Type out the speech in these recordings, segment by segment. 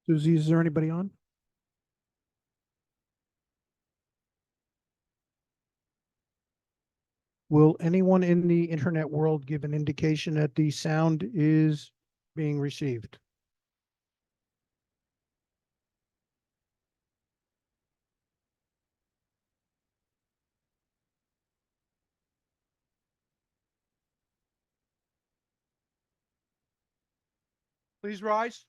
Suzie, is there anybody on? Will anyone in the internet world give an indication that the sound is being received? Please rise.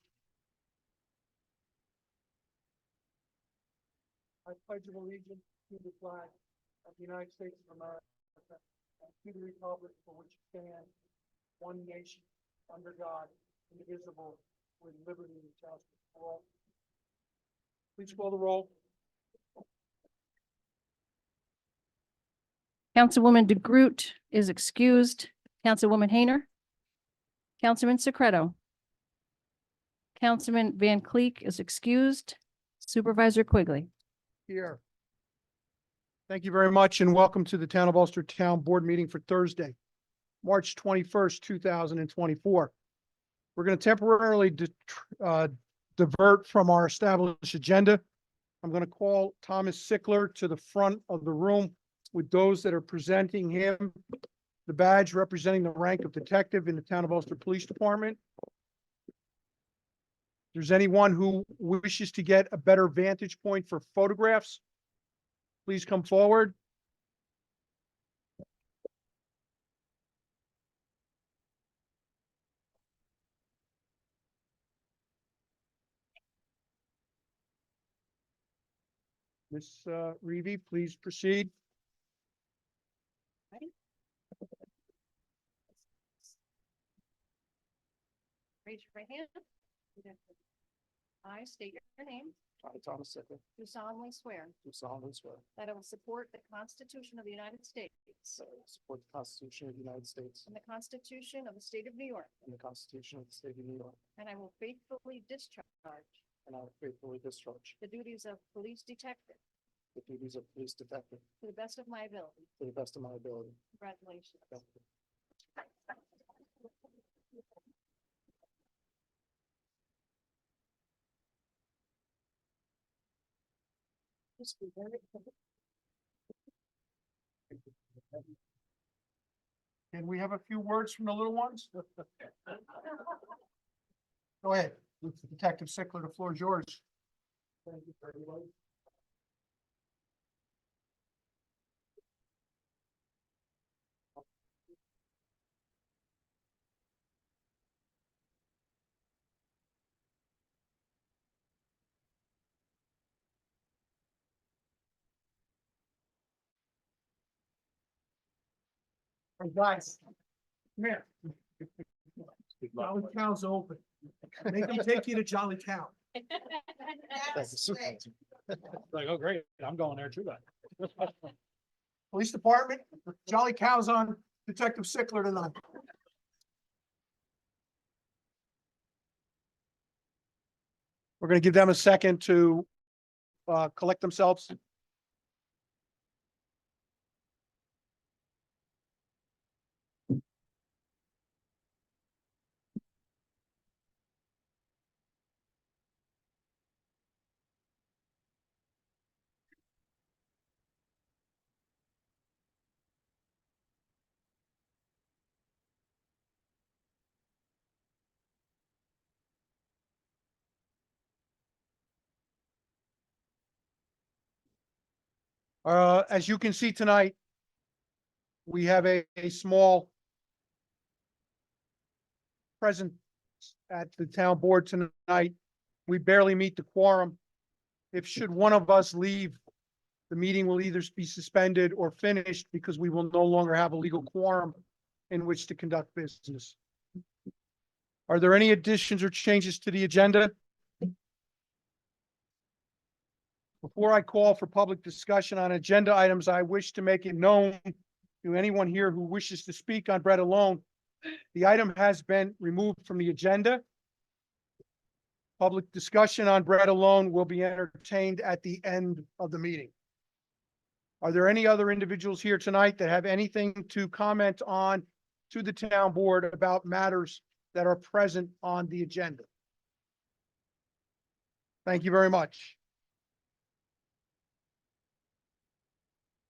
I pledge allegiance to the flag of the United States of America and to the republic for which it stands, one nation, under God, indivisible, with liberty and justice for all. Please call the roll. Councilwoman DeGroot is excused. Councilwoman Hayner. Councilman Secreto. Councilman Van Cleek is excused. Supervisor Quigley. Here. Thank you very much and welcome to the Town of Ulster Town Board meeting for Thursday, March 21st, 2024. We're going to temporarily divert from our established agenda. I'm going to call Thomas Sickler to the front of the room with those that are presenting him the badge representing the rank of detective in the Town of Ulster Police Department. If there's anyone who wishes to get a better vantage point for photographs, please come forward. Ms. Reevy, please proceed. Raise your right hand. I state your name. I, Thomas Sickler, Do solemnly swear do solemnly swear that I will support the Constitution of the United States that I will support the Constitution of the United States and the Constitution of the State of New York, and the Constitution of the State of New York, and I will faithfully discharge and I will faithfully discharge the duties of police detective the duties of police detective to the best of my ability. to the best of my ability. Congratulations. Thank you. Can we have a few words from the little ones? Go ahead, Detective Sickler, the floor is yours. Thank you, everybody. Hey, guys, come here. Jolly Cow's open. Make them take you to Jolly Cow. Thank you, Supervisor. Like, oh, great, I'm going there too then. Police Department, Jolly Cow's on Detective Sickler tonight. We're gonna give them a second to collect themselves. As you can see tonight, we have a small presence at the town board tonight. We barely meet the quorum. If should one of us leave, the meeting will either be suspended or finished because we will no longer have a legal quorum in which to conduct business. Are there any additions or changes to the agenda? Before I call for public discussion on agenda items, I wish to make it known to anyone here who wishes to speak on bread alone. The item has been removed from the agenda. Public discussion on bread alone will be entertained at the end of the meeting. Are there any other individuals here tonight that have anything to comment on to the town board about matters that are present on the agenda? Thank you very much.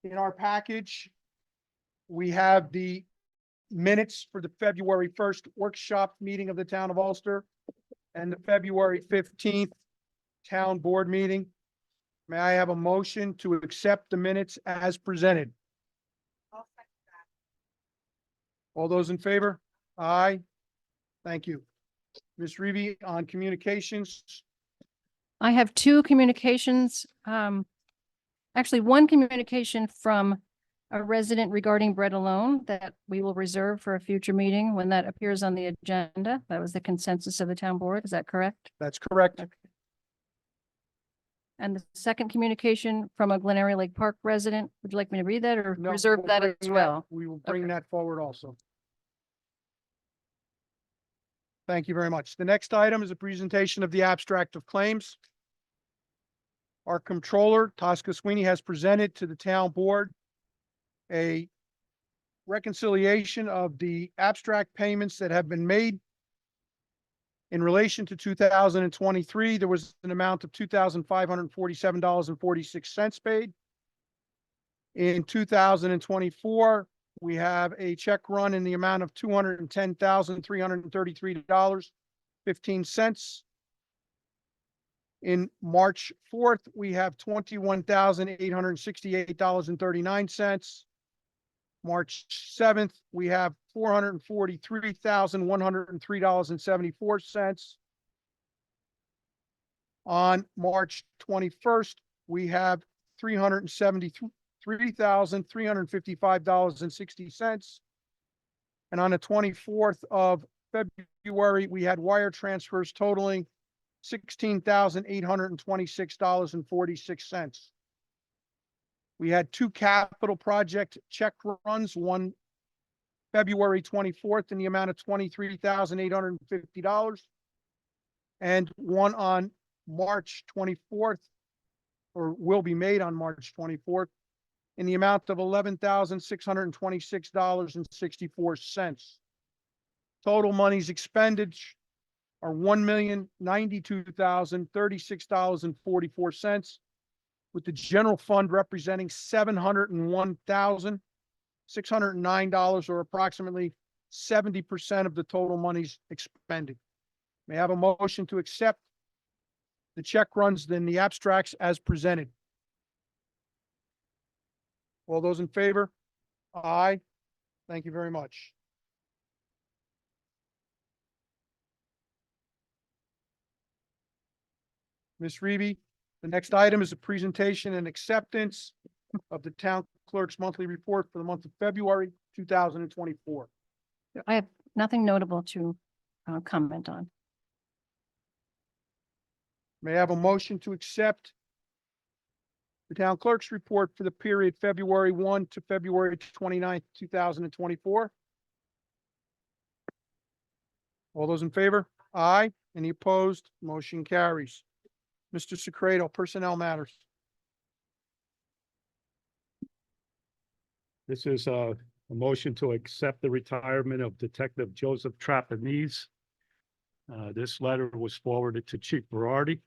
In our package, we have the minutes for the February 1st workshop meeting of the town of Ulster and the February 15th town board meeting. May I have a motion to accept the minutes as presented? All those in favor? Aye. Thank you. Ms. Reevy, on communications, I have two communications, actually one communication from a resident regarding bread alone that we will reserve for a future meeting when that appears on the agenda. That was the consensus of the town board. Is that correct? that's correct. Okay. And the second communication from a Glen Area Lake Park resident, would you like me to read that or No, reserve we'll that bring as well? We will bring Okay. that forward also. Thank you very much. The next item is a presentation of the abstract of claims. Our comptroller, Tosca Sweeney, has presented to the town board a reconciliation of the abstract payments that have been made. In relation to 2023, there was an amount of $2,547.46 paid. In 2024, we have a check run in the amount of $210,333.15. In March 4th, we have $21,868.39. March 7th, we have $443,103.74. On March 21st, we have $373,355.60. And on the 24th of February, we had wire transfers totaling $16,826.46. We had two capital project check runs, one February 24th in the amount of $23,850, and one on March 24th, or will be made on March 24th, in the amount of $11,626.64. Total monies expended are $1,092,036.44, with the general fund representing $701,609, or approximately 70% of the total monies expended. May I have a motion to accept the check runs in the abstracts as presented? All those in favor? Aye. Thank you very much. Ms. Reevy, the next item is a presentation and acceptance of the town clerk's monthly report for the month of February 2024. I have nothing notable to comment on. May I have a motion to accept the town clerk's report for the period February 1 to February 29th, 2024? All those in favor? Aye. Any opposed? Motion carries. Mr. Secreto, personnel matters. This is a motion to accept the retirement of Detective Joseph Trapanese. This letter was forwarded to Chief Berardi.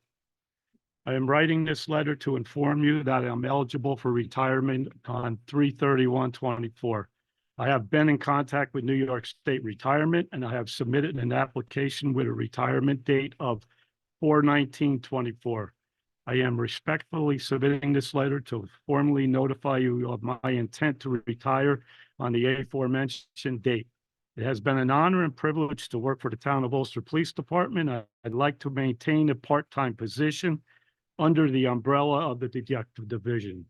I am writing this letter to inform you that I'm eligible for retirement on 3/31/24. I have been in contact with New York State Retirement, and I have submitted an application with a retirement date of 4/19/24. I am respectfully submitting this letter to formally notify you of my intent to retire on the aforementioned date. It has been an honor and privilege to work for the Town of Ulster Police Department. I'd like to maintain a part-time position under the umbrella of the Detective Division.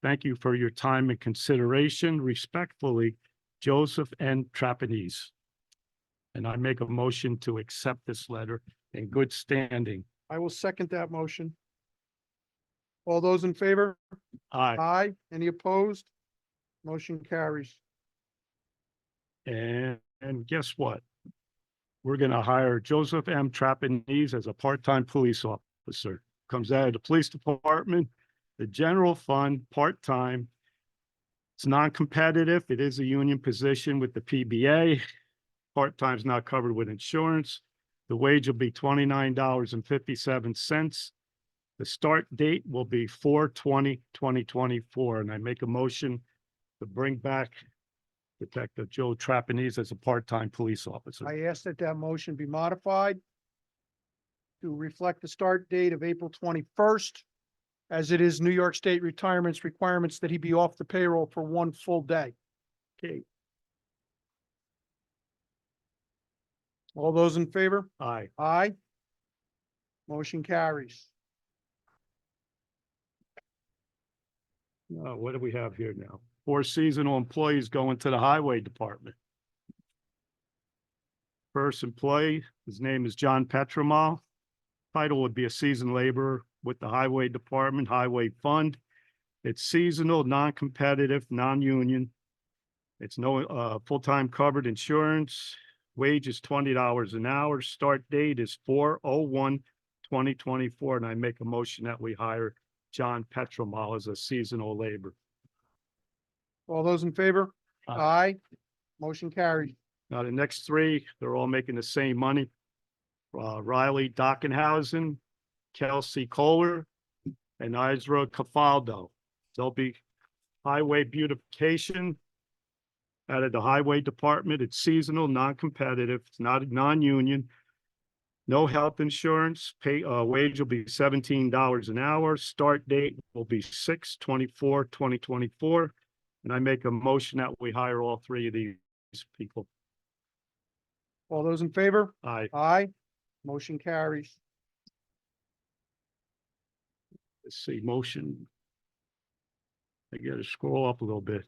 Thank you for your time and consideration. Respectfully, Joseph N. Trapanese. And I make a motion to accept this letter in good standing. I will second that motion. All those in favor? Aye. Aye. Any opposed? Motion carries. And guess what? We're going to hire Joseph M. Trapanese as a part-time police officer. Comes out of the police department, the general fund, part-time. It's non-competitive. It is a union position with the PBA. Part-time's not covered with insurance. The wage will be $29.57. The start date will be 4/20/2024, and I make a motion to bring back Detective Joe Trapanese as a part-time police officer. I ask that that motion be modified to reflect the start date of April 21st, as it is New York State retirement's requirements that he be off the payroll for one full day. Okay, All those in favor? aye. Aye. Motion carries. What do we have here now? 4 seasonal employees going to the highway department. First employee, his name is John Petromal. Title would be a seasoned laborer with the highway department, highway fund. It's seasonal, non-competitive, non-union. It's no full-time covered insurance. Wage is $20 an hour. Start date is 4/01/2024, and I make a motion that we hire John Petromal as a seasonal laborer. All those in favor? Aye. Aye. Motion carries. Now, the next 3, they're all making the same money. Riley Dockenhausen, Kelsey Kohler, and Isra Cafaldo. They'll be highway beautification out of the highway department. It's seasonal, non-competitive, it's not non-union. No health insurance, wage will be $17 an hour. Start date will be 6/24/2024. And I make a motion that we hire all 3 of these people. All those in favor? Aye. Aye. Motion carries. Let's see, motion. I gotta scroll up a little bit.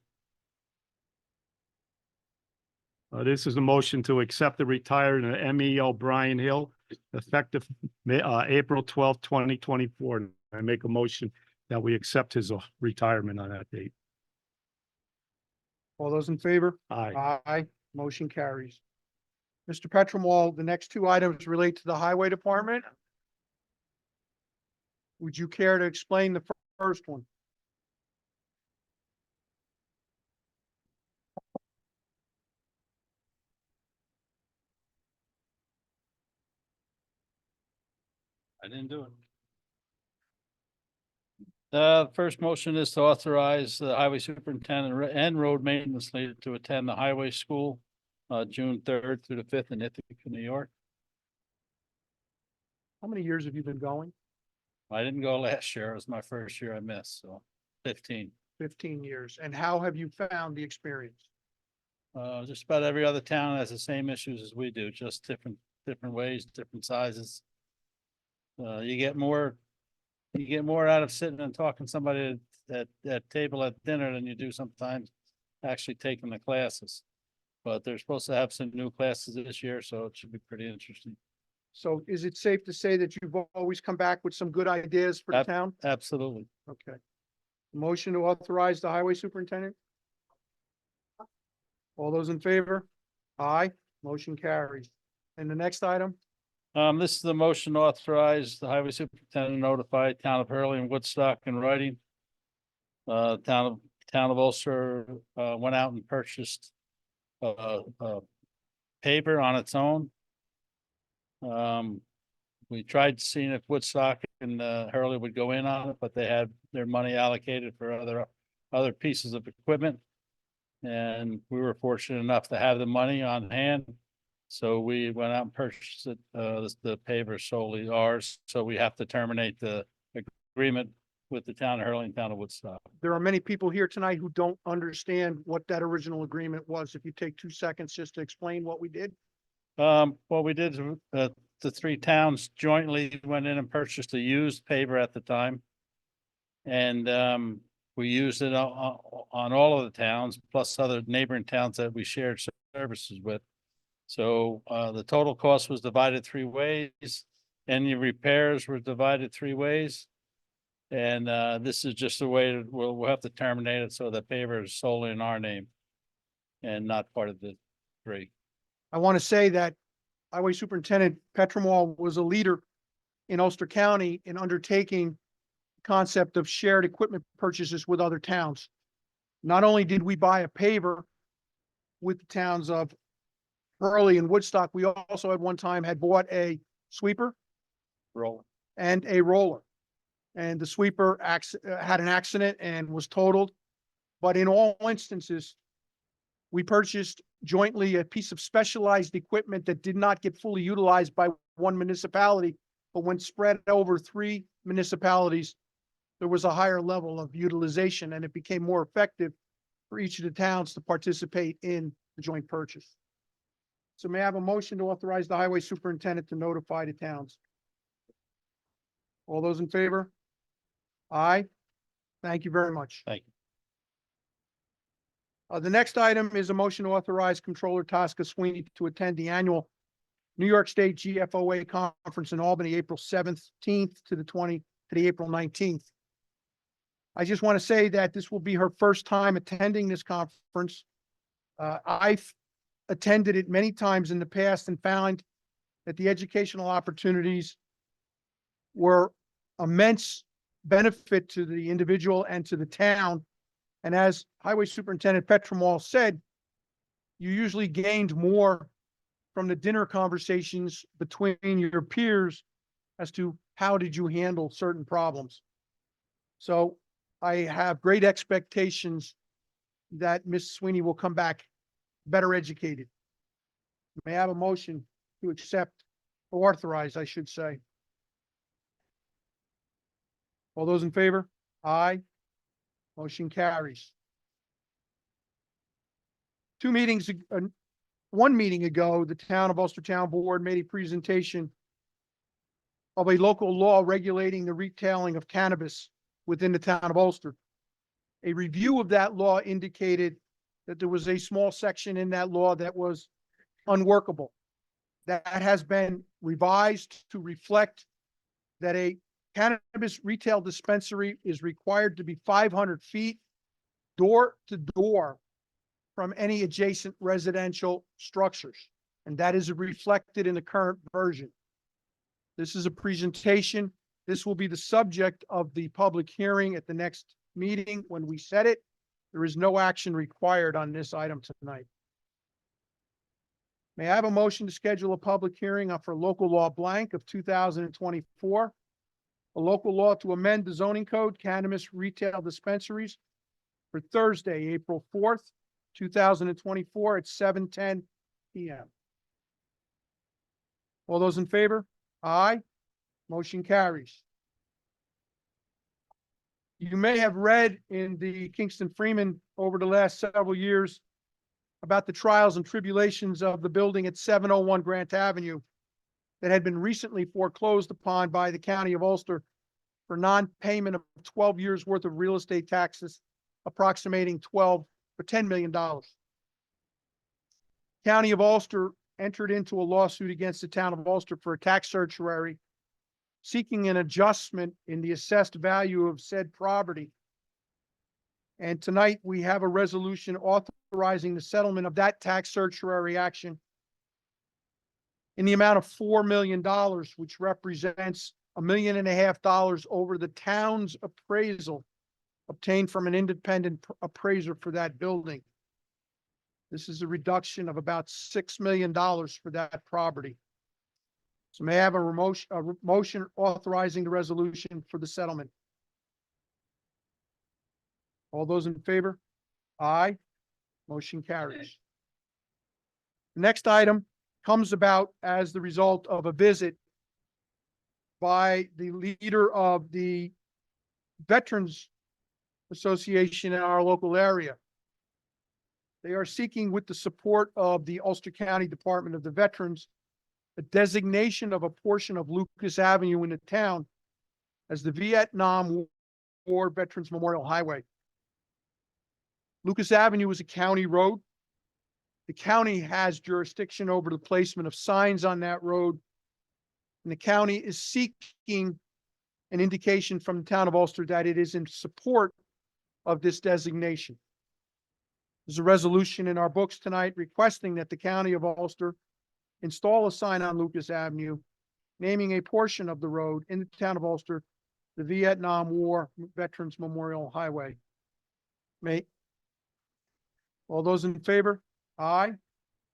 This is a motion to accept the retirement of M.E. O'Brien Hill, effective April 12th, 2024. I make a motion that we accept his retirement on that date. All those in favor? Aye. Aye. Motion carries. Mr. Petromal, the next 2 items relate to the highway department. Would you care to explain the first one? I didn't do it. The first motion is to authorize the highway superintendent and road maintenance leader to attend the highway school June 3rd through the 5th in Ithaca, New York. How many years have you been going? I didn't go last year. It was my first year I missed, so 15. 15 years. And how have you found the experience? Just about every other town has the same issues as we do, just different ways, different sizes. You get more out of sitting and talking to somebody at table at dinner than you do sometimes actually taking the classes. But they're supposed to have some new classes this year, so it should be pretty interesting. So is it safe to say that you've always come back with some good ideas for the town? Absolutely. Okay. Motion to authorize the highway superintendent? All those in favor? Aye. Motion carries. And the next item? This is the motion to authorize the highway superintendent to notify town of Hurley and Woodstock in writing. Town of Ulster went out and purchased paper on its own. We tried seeing if Woodstock and Hurley would go in on it, but they had their money allocated for other pieces of equipment. And we were fortunate enough to have the money on hand. So we went out and purchased it, the paver solely ours, so we have to terminate the agreement with the town of Hurley and town of Woodstock. There are many people here tonight who don't understand what that original agreement was. If you take 2 seconds just to explain what we did. What we did, the 3 towns jointly went in and purchased a used paver at the time. And we used it on all of the towns, plus other neighboring towns that we shared services with. So the total cost was divided 3 ways. Any repairs were divided 3 ways. And this is just a way that we'll have to terminate it, so the paver is solely in our name and not part of the 3. I want to say that Highway Superintendent Petromal was a leader in Ulster County in undertaking the concept of shared equipment purchases with other towns. Not only did we buy a paver with the towns of Hurley and Woodstock, we also at one time had bought a sweeper Roll. and a roller. and the sweeper had an accident and was totaled. But in all instances, we purchased jointly a piece of specialized equipment that did not get fully utilized by one municipality, but when spread over 3 municipalities, there was a higher level of utilization and it became more effective for each of the towns to participate in the joint purchase. So may I have a motion to authorize the highway superintendent to notify the towns? All those in favor? Aye. Thank you very much. Thank you. The next item is a motion to authorize Controller Tosca Sweeney to attend the annual New York State GFOA Conference in Albany, April 17th to the April 19th. I just want to say that this will be her first time attending this conference. I've attended it many times in the past and found that the educational opportunities were immense benefit to the individual and to the town. And as Highway Superintendent Petromall said, you usually gained more from the dinner conversations between your peers as to how did you handle certain problems. So I have great expectations that Ms. Sweeney will come back better educated. May I have a motion to accept, or authorize, I should say? All those in favor? Aye. Motion carries. One meeting ago, the Town of Ulster Town Board made a presentation of a local law regulating the retailing of cannabis within the town of Ulster. A review of that law indicated that there was a small section in that law that was unworkable. That has been revised to reflect that a cannabis retail dispensary is required to be 500 feet door to door from any adjacent residential structures. And that is reflected in the current version. This is a presentation. This will be the subject of the public hearing at the next meeting when we set it. There is no action required on this item tonight. May I have a motion to schedule a public hearing for local law blank of 2024? A local law to amend the zoning code, cannabis retail dispensaries, for Thursday, April 4th, 2024 at 7:10 p.m. All those in favor? Aye. Motion carries. You may have read in the Kingston Freeman over the last several years about the trials and tribulations of the building at 701 Grant Avenue that had been recently foreclosed upon by the County of Ulster for non-payment of 12 years worth of real estate taxes, approximating $10 million. County of Ulster entered into a lawsuit against the town of Ulster for a tax certiorari, seeking an adjustment in the assessed value of said property. And tonight we have a resolution authorizing the settlement of that tax certiorari action in the amount of $4 million, which represents $1.5 million over the town's appraisal obtained from an independent appraiser for that building. This is a reduction of about $6 million for that property. So may I have a motion authorizing the resolution for the settlement? All those in favor? Aye. Motion carries. The next item comes about as the result of a visit by the leader of the Veterans Association in our local area. They are seeking, with the support of the Ulster County Department of the Veterans, a designation of a portion of Lucas Avenue in the town as the Vietnam War Veterans Memorial Highway. Lucas Avenue is a county road. The county has jurisdiction over the placement of signs on that road. And the county is seeking an indication from the town of Ulster that it is in support of this designation. There's a resolution in our books tonight requesting that the county of Ulster install a sign on Lucas Avenue, naming a portion of the road in the town of Ulster, the Vietnam War Veterans Memorial Highway. All those in favor? Aye.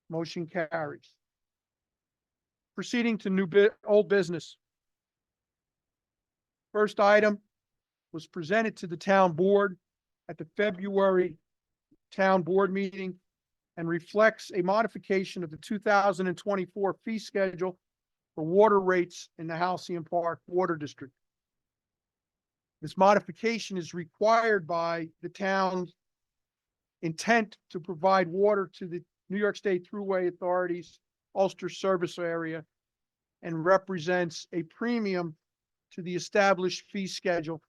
Motion carries. Proceeding to old business. First item was presented to the town board at the February town board meeting and reflects a modification of the 2024 fee schedule for water rates in the Halcyon Park Water District. This modification is required by the town's intent to provide water to the New York State Thruway Authority's Ulster service area and represents a premium to the established fee schedule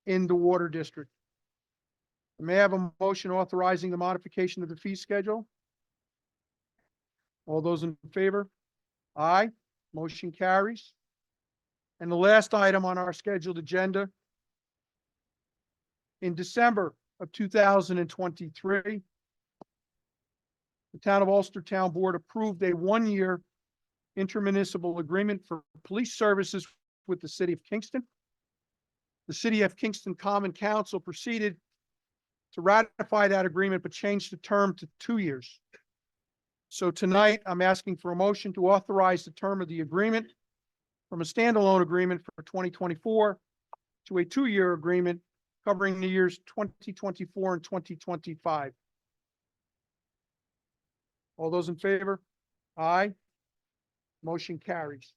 in the water district. May I have a motion authorizing the modification of the fee schedule? All those in favor? Aye. Motion carries. And the last item on our scheduled agenda. In December of 2023, the Town of Ulster Town Board approved a one-year intermunicipal agreement for police services with the City of Kingston. The City of Kingston Common Council proceeded to ratify that agreement, but changed the term to 2 years. So tonight, I'm asking for a motion to authorize the term of the agreement from a standalone agreement for 2024 to a 2-year agreement covering the years 2024 and 2025. All those in favor? Aye. Motion carries.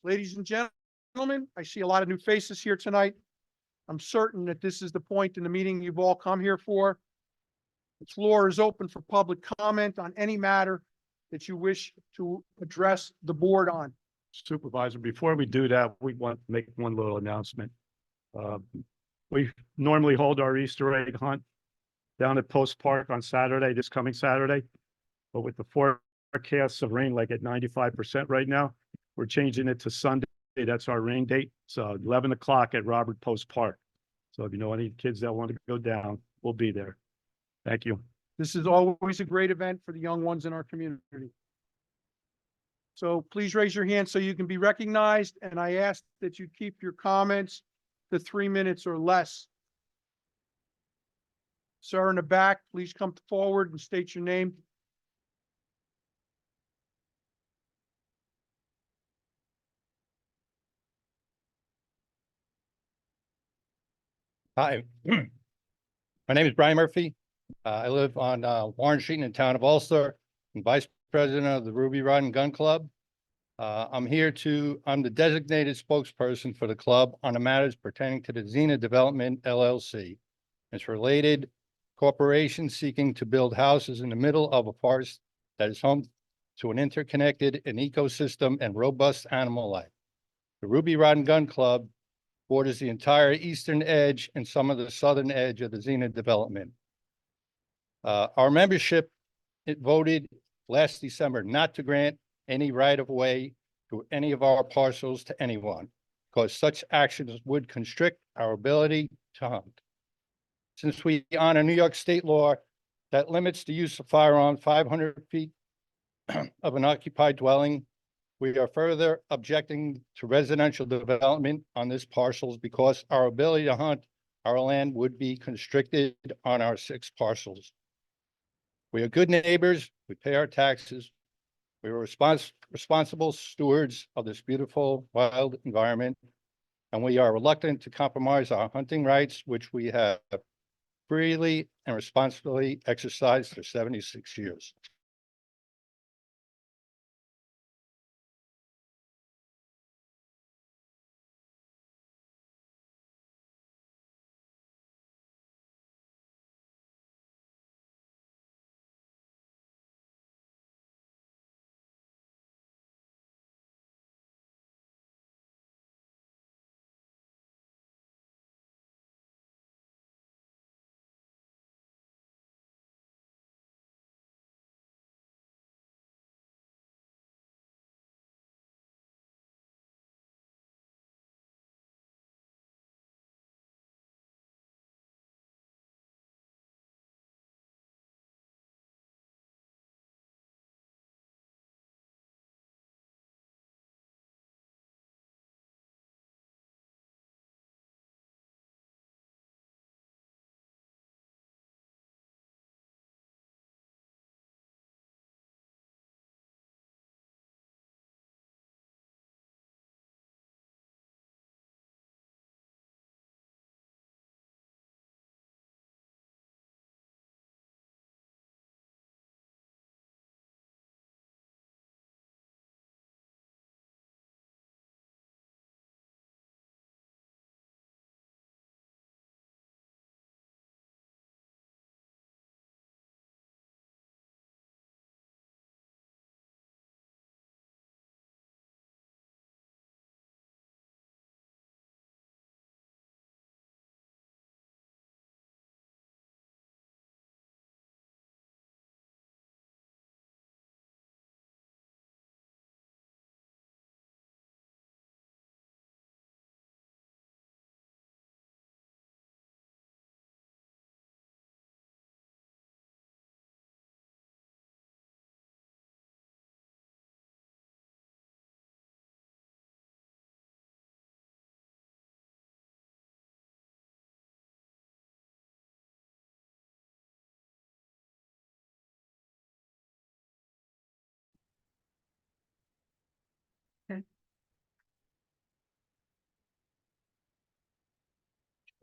Ladies and gentlemen, I see a lot of new faces here tonight. I'm certain that this is the point in the meeting you've all come here for. The floor is open for public comment on any matter that you wish to address the board on. Supervisor, before we do that, we want to make one little announcement. We normally hold our Easter egg hunt down at Post Park on Saturday, this coming Saturday. But with the forecasts of rain, like at 95% right now, we're changing it to Sunday. That's our rain date. So 11 o'clock at Robert Post Park. So if you know any kids that want to go down, we'll be there. Thank you. This is always a great event for the young ones in our community. So please raise your hand so you can be recognized, and I ask that you keep your comments to 3 minutes or less. Sir in the back, please come forward and state your name. Hi, my name is Brian Murphy. I live on Warren Street in the town of Ulster. I'm Vice President of the Ruby Rod and Gun Club. I'm the designated spokesperson for the club on the matters pertaining to the Xena Development LLC. It's related corporation seeking to build houses in the middle of a forest that is home to an interconnected and ecosystem and robust animal life. The Ruby Rod and Gun Club borders the entire eastern edge and some of the southern edge of the Xena development. Our membership, it voted last December not to grant any right-of-way to any of our parcels to anyone, because such actions would constrict our ability to hunt. Since we honor New York state law that limits the use of firearms 500 feet of an occupied dwelling, we are further objecting to residential development on this parcels because our ability to hunt our land would be constricted on our 6 parcels. We are good neighbors, we pay our taxes, we are responsible stewards of this beautiful wild environment, and we are reluctant to compromise our hunting rights, which we have freely and responsibly exercised for 76 years.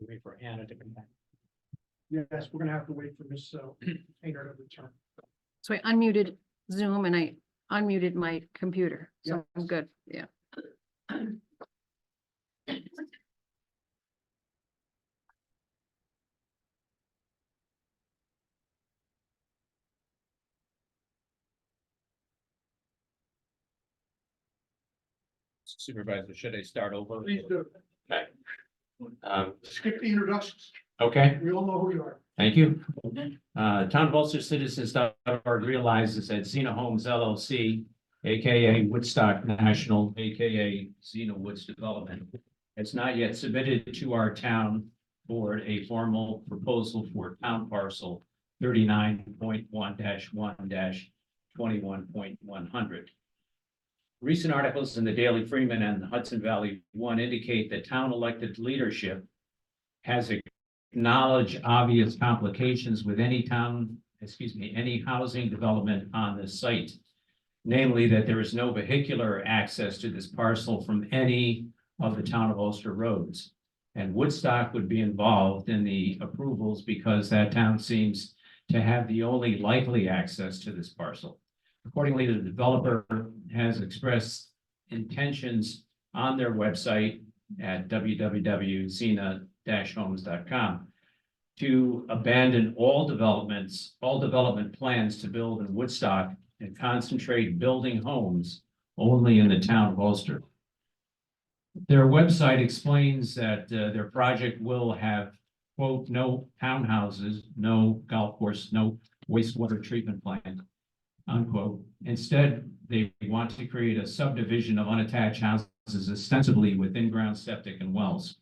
Wait for Anna to come back. Yes, we're gonna have to wait for Ms. Painter to return. So I unmuted Zoom and I unmuted my computer, so Yep. I'm good, yeah. Supervisor, should I start over? Please do. Okay. Skip the introductions. Okay, We all know who you are. thank you. Town of Ulster Citizens.org realizes that Xena Homes LLC, AKA Woodstock National, AKA Xena Woods Development, has not yet submitted to our town board a formal proposal for town parcel 39.1-1-21.100. Recent articles in the Daily Freeman and the Hudson Valley One indicate that town elected leadership has acknowledged obvious complications with any housing development on this site. Namely, that there is no vehicular access to this parcel from any of the town of Ulster roads. And Woodstock would be involved in the approvals because that town seems to have the only likely access to this parcel. Accordingly, the developer has expressed intentions on their website at www.xena-homes.com to abandon all development plans to build in Woodstock and concentrate building homes only in the town of Ulster. Their website explains that their project will have, quote, no townhouses, no golf course, no wastewater treatment plant, unquote. Instead, they want to create a subdivision of unattached houses ostensibly with in-ground septic and wells.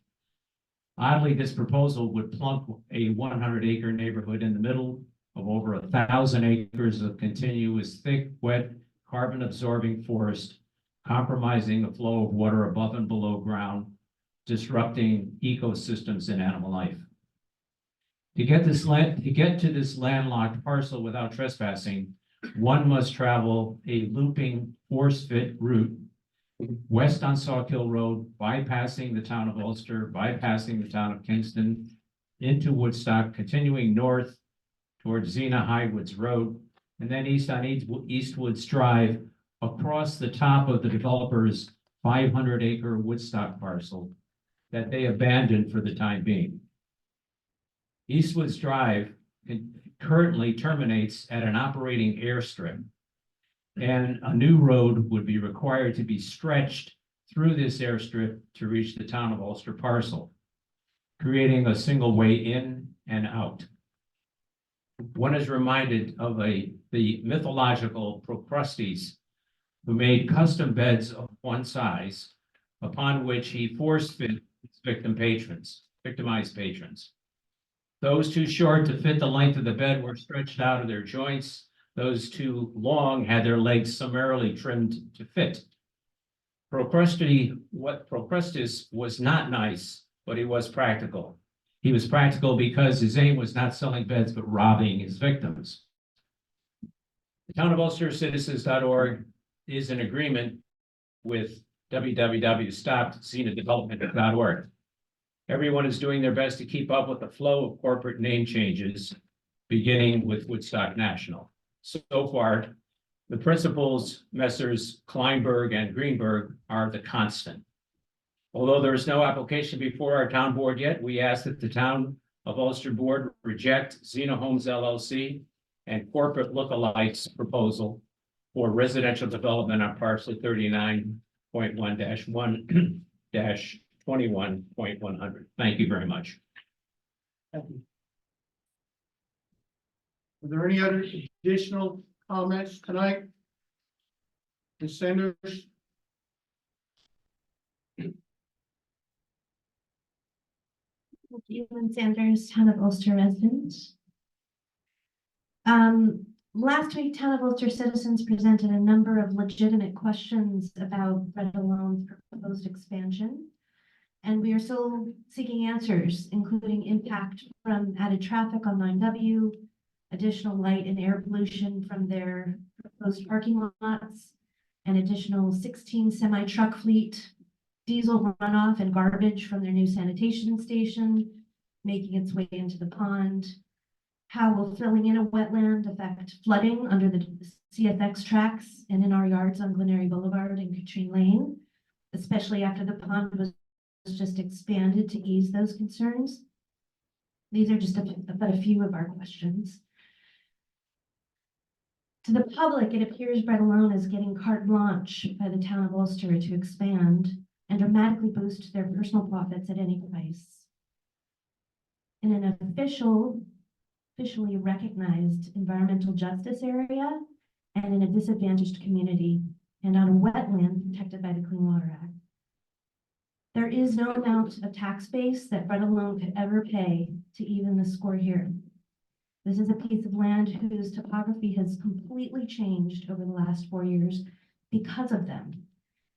Oddly, this proposal would plunk a 100-acre neighborhood in the middle of over 1,000 acres of continuous, thick, wet, carbon-absorbing forest, compromising the flow of water above and below ground, disrupting ecosystems and animal life. To get to this landlocked parcel without trespassing, one must travel a looping force-fit route west on Sawkill Road, bypassing the town of Ulster, bypassing the town of Kingston, into Woodstock, continuing north towards Xena Highwoods Road, and then east on Eastwoods Drive, across the top of the developer's 500-acre Woodstock parcel that they abandoned for the time being. Eastwoods Drive currently terminates at an operating airstrip, and a new road would be required to be stretched through this airstrip to reach the town of Ulster parcel, creating a single way in and out. One is reminded of the mythological Procrustes, who made custom beds of one size, upon which he force-fit victimized patrons. Those too short to fit the length of the bed were stretched out of their joints. Those too long had their legs summarily trimmed to fit. Procrustes was not nice, but he was practical. He was practical because his aim was not selling beds, but robbing his victims. The town of Ulster Citizens.org is in agreement with www.stopxenadevelopment.org. Everyone is doing their best to keep up with the flow of corporate name changes, beginning with Woodstock National. So far, the principals, Messrs. Kleinberg and Greenberg, are the constant. Although there is no application before our town board yet, we ask that the town of Ulster board reject Xena Homes LLC and corporate lookalikes proposal for residential development on parcel 39.1-1-21.100. Thank you very much. Thank you. Are there any other additional comments tonight? Ms. Sanders? Thank you, Lynn Sanders, Town of Ulster resident. Last week, Town of Ulster citizens presented a number of legitimate questions about Breda Loan's proposed expansion. And we are still seeking answers, including impact from added traffic on 9W, additional light and air pollution from their proposed parking lots, an additional 16 semi-truck fleet, diesel runoff and garbage from their new sanitation station, making its way into the pond. How will filling in a wetland affect flooding under the CSX tracks and in our yards on Glenary Boulevard and Katrine Lane, especially after the pond was just expanded to ease those concerns? These are just but a few of our questions. To the public, it appears Bread Alone is getting carte blanche by the town of Ulster to expand and dramatically boost their personal profits at any price. In an officially recognized environmental justice area and in a disadvantaged community and on a wetland protected by the Clean Water Act. There is no amount of tax base that Bread Alone could ever pay to even the score here. This is a piece of land whose topography has completely changed over the last 4 years because of them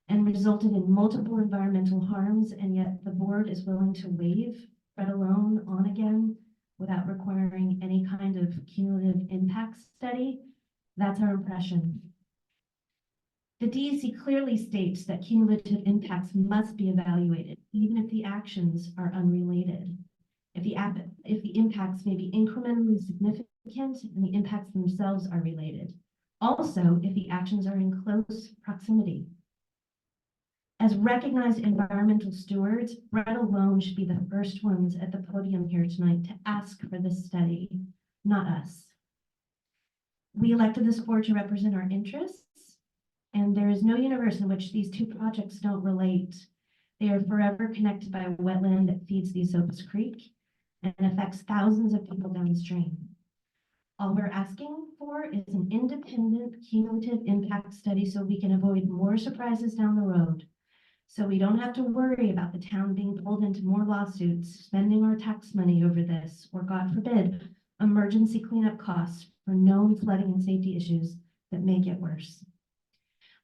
and resulted in multiple environmental harms, and yet the board is willing to waive Bread Alone on again without requiring any kind of cumulative impact study. That's our impression. The DEC clearly states that cumulative impacts must be evaluated, even if the actions are unrelated. If the impacts may be incrementally significant and the impacts themselves are related. Also, if the actions are in close proximity. As recognized environmental stewards, Bread Alone should be the first ones at the podium here tonight to ask for this study, not us. We elected this board to represent our interests, and there is no universe in which these two projects don't relate. They are forever connected by a wetland that feeds the Esopus Creek and affects thousands of people downstream. All we're asking for is an independent cumulative impact study so we can avoid more surprises down the road. So we don't have to worry about the town being pulled into more lawsuits, spending our tax money over this, or God forbid, emergency cleanup costs for known flooding and safety issues that may get worse.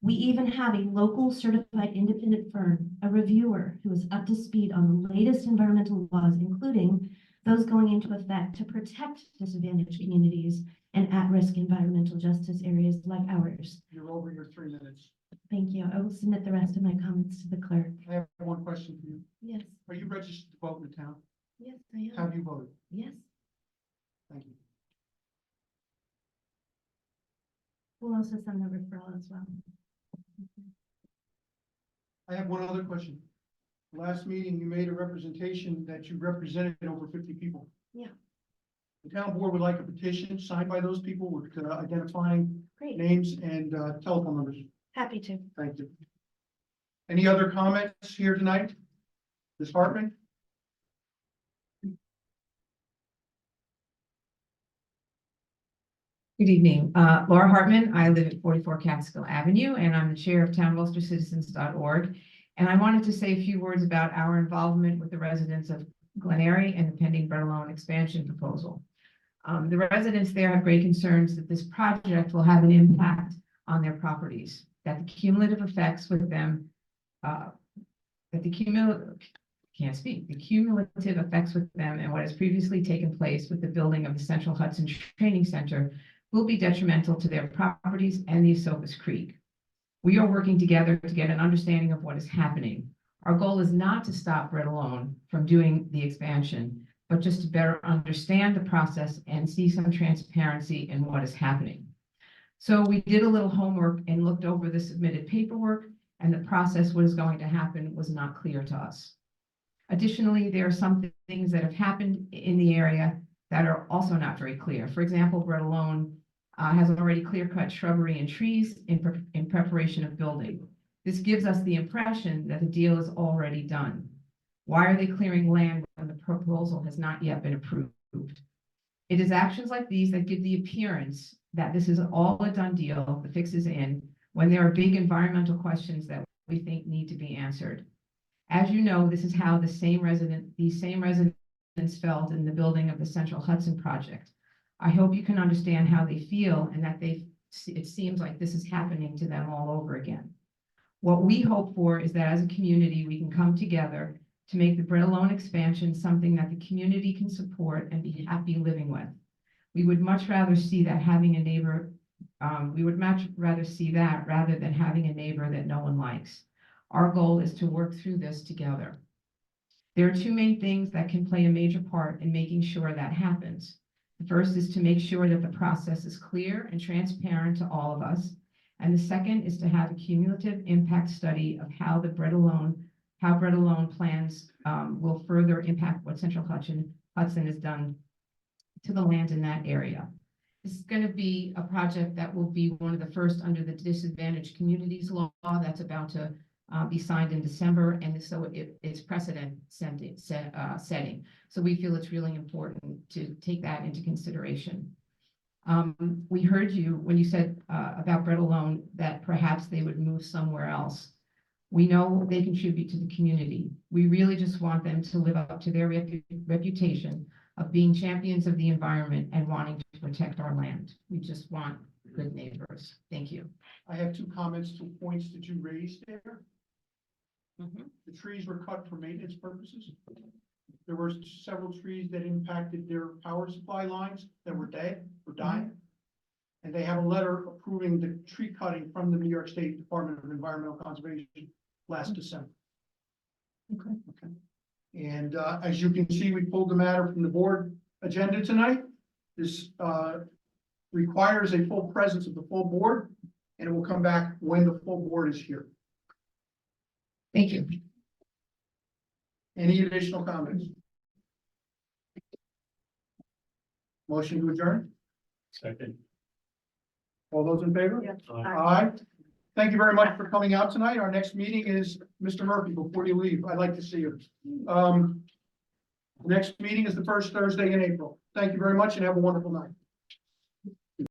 We even have a local certified independent firm, a reviewer who is up to speed on the latest environmental laws, including those going into effect to protect disadvantaged communities and at-risk environmental justice areas like ours. You're over your 3 minutes. Thank you. I will submit the rest of my comments to the clerk. I have one question for you. Yes, Are you registered to vote in the town? yes, I am. Have you voted? Yes. Thank you. We'll also send the referral as well. I have one other question. Last meeting, you made a representation that you represented over 50 people. Yeah. The town board would like a petition signed by those people with identifying Great. names and telephone numbers. Happy to. Thank you. Any other comments here tonight? Ms. Hartman? Good evening. Laura Hartman. I live at 44 Catskill Avenue, and I'm the chair of townofulstercitizens.org. And I wanted to say a few words about our involvement with the residents of Glenary and the pending Bread Alone expansion proposal. The residents there have great concerns that this project will have an impact on their properties, that the cumulative effects with them, the cumulative effects with them and what has previously taken place with the building of the Central Hudson Training Center will be detrimental to their properties and the Esopus Creek. We are working together to get an understanding of what is happening. Our goal is not to stop Bread Alone from doing the expansion, but just to better understand the process and see some transparency in what is happening. So we did a little homework and looked over the submitted paperwork, and the process, what is going to happen, was not clear to us. Additionally, there are some things that have happened in the area that are also not very clear. For example, Bread Alone has already clear-cut shrubbery and trees in preparation of building. This gives us the impression that the deal is already done. Why are they clearing land when the proposal has not yet been approved? It is actions like these that give the appearance that this is all a done deal, the fix is in, when there are big environmental questions that we think need to be answered. As you know, this is how these same residents felt in the building of the Central Hudson project. I hope you can understand how they feel and that it seems like this is happening to them all over again. What we hope for is that as a community, we can come together to make the Bread Alone expansion something that the community can support and be happy living with. We would much rather see that having a neighbor We would much rather see that rather than having a neighbor that no one likes. Our goal is to work through this together. There are two main things that can play a major part in making sure that happens. The first is to make sure that the process is clear and transparent to all of us. And the second is to have a cumulative impact study of how bread alone plans will further impact what Central Hudson has done to the land in that area. This is going to be a project that will be one of the first under the Disadvantaged Communities Law that's about to be signed in December, and so it's precedent setting. So we feel it's really important to take that into consideration. We heard you when you said about Bread Alone that perhaps they would move somewhere else. We know they contribute to the community. We really just want them to live up to their reputation of being champions of the environment and wanting to protect our land. We just want good neighbors. Thank you. I have two comments, 2 points that you raised there. The trees were cut for maintenance purposes. There were several trees that impacted their power supply lines that were dead or dying. And they have a letter approving the tree cutting from the New York State Department of Environmental Conservation last December. Okay. And as you can see, we pulled the matter from the board agenda tonight. This requires a full presence of the full board, and it will come back when the full board is here. Thank you. Any additional comments? Motion to adjourn? Second. All those in favor? Aye. Thank you very much for coming out tonight. Our next meeting is, Mr. Murphy, before you leave, I'd like to see you. Next meeting is the first Thursday in April. Thank you very much and have a wonderful night.